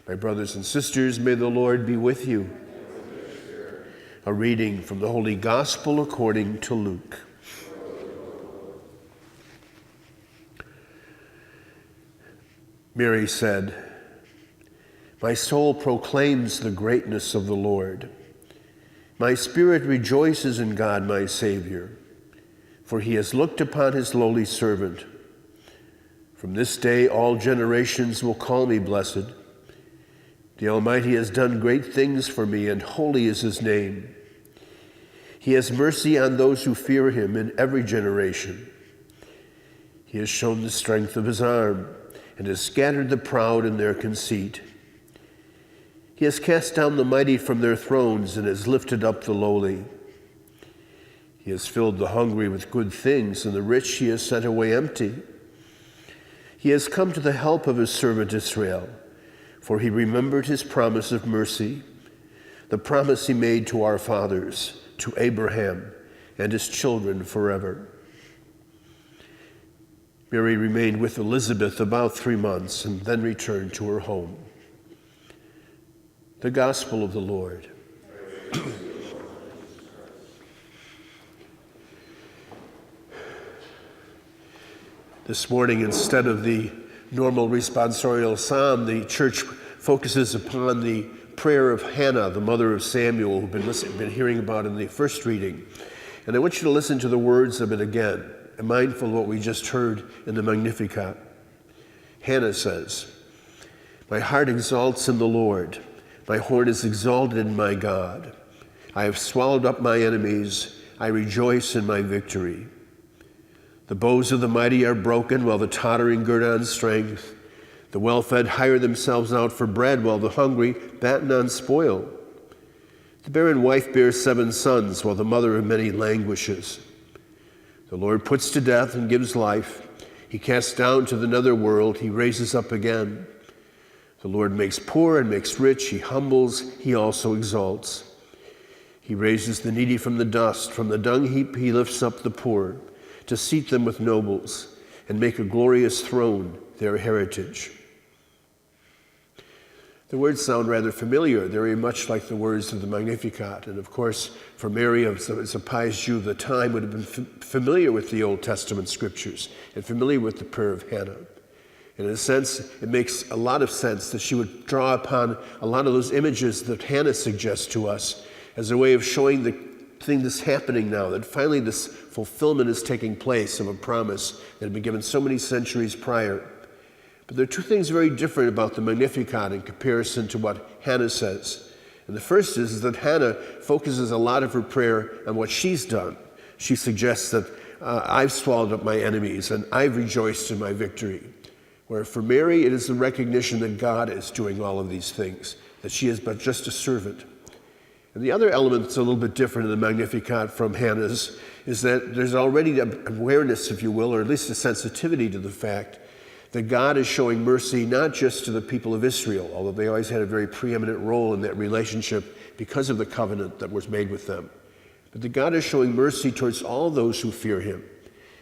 My brothers and sisters, may the Lord be with you. A reading from the Holy Gospel according to Luke. Mary said, "My soul proclaims the greatness of the Lord. My spirit rejoices in God my Savior, for he has looked upon his lowly servant. From this day all generations will call me blessed. The Almighty has done great things for me, and holy is his name. He has mercy on those who fear him in every generation. He has shown the strength of his arm, and has scattered the proud in their conceit. He has cast down the mighty from their thrones, and has lifted up the lowly. He has filled the hungry with good things, and the rich he has sent away empty. He has come to the help of his servant Israel, for he remembered his promise of mercy, the promise he made to our fathers, to Abraham and his children forever." Mary remained with Elizabeth about 3 months and then returned to her home. The Gospel of the Lord. This morning, instead of the normal responsorial psalm, the church focuses upon the prayer of Hannah, the mother of Samuel, who've been hearing about in the first reading. And I want you to listen to the words of it again, mindful of what we just heard in the Magnificat. Hannah says, "My heart exalts in the Lord. My horn is exalted in my God. I have swallowed up my enemies. I rejoice in my victory. The bows of the mighty are broken, while the tottering gird on strength. The well-fed hire themselves out for bread, while the hungry batten on spoil. The barren wife bears 7 sons, while the mother of many languishes. The Lord puts to death and gives life. He casts down to the nether world. He raises up again. The Lord makes poor and makes rich. He humbles. He also exalts. He raises the needy from the dust. From the dung heap he lifts up the poor, to seat them with nobles and make a glorious throne their heritage." The words sound rather familiar. They're very much like the words of the Magnificat. And of course, for Mary, as a pious Jew of the time, would have been familiar with the Old Testament scriptures and familiar with the prayer of Hannah. And in a sense, it makes a lot of sense that she would draw upon a lot of those images that Hannah suggests to us as a way of showing the thing that's happening now, that finally this fulfillment is taking place of a promise that had been given so many centuries prior. But there are 2 things very different about the Magnificat in comparison to what Hannah says. And the first is that Hannah focuses a lot of her prayer on what she's done. She suggests that I've swallowed up my enemies and I've rejoiced in my victory. Where for Mary, it is the recognition that God is doing all of these things, that she is but just a servant. And the other element that's a little bit different in the Magnificat from Hannah's is that there's already an awareness, if you will, or at least a sensitivity to the fact that God is showing mercy not just to the people of Israel, although they always had a very preeminent role in that relationship because of the covenant that was made with them, but that God is showing mercy towards all those who fear him.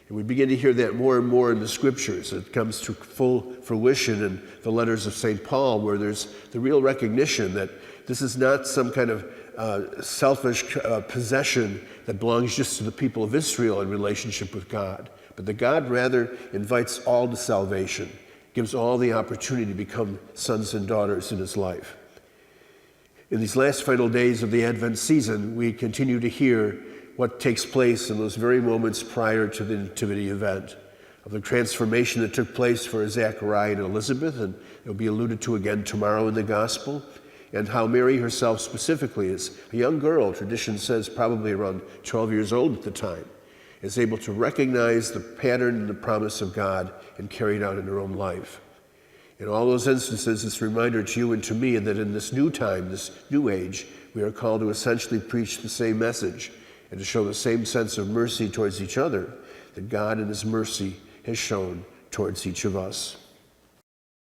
And we begin to hear that more and more in the scriptures. It comes to full fruition in the letters of St. Paul, where there's the real recognition that this is not some kind of selfish possession that belongs just to the people of Israel in relationship with God, but that God rather invites all to salvation, gives all the opportunity to become sons and daughters in his life. In these last final days of the Advent season, we continue to hear what takes place in those very moments prior to the Nativity event, of the transformation that took place for Zachariah and Elizabeth, and it will be alluded to again tomorrow in the Gospel, and how Mary herself specifically, as a young girl, tradition says probably around 12 years old at the time, is able to recognize the pattern and the promise of God and carry it out in her own life. In all those instances, it's a reminder to you and to me that in this new time, this new age, we are called to essentially preach the same message and to show the same sense of mercy towards each other that God in his mercy has shown towards each of us.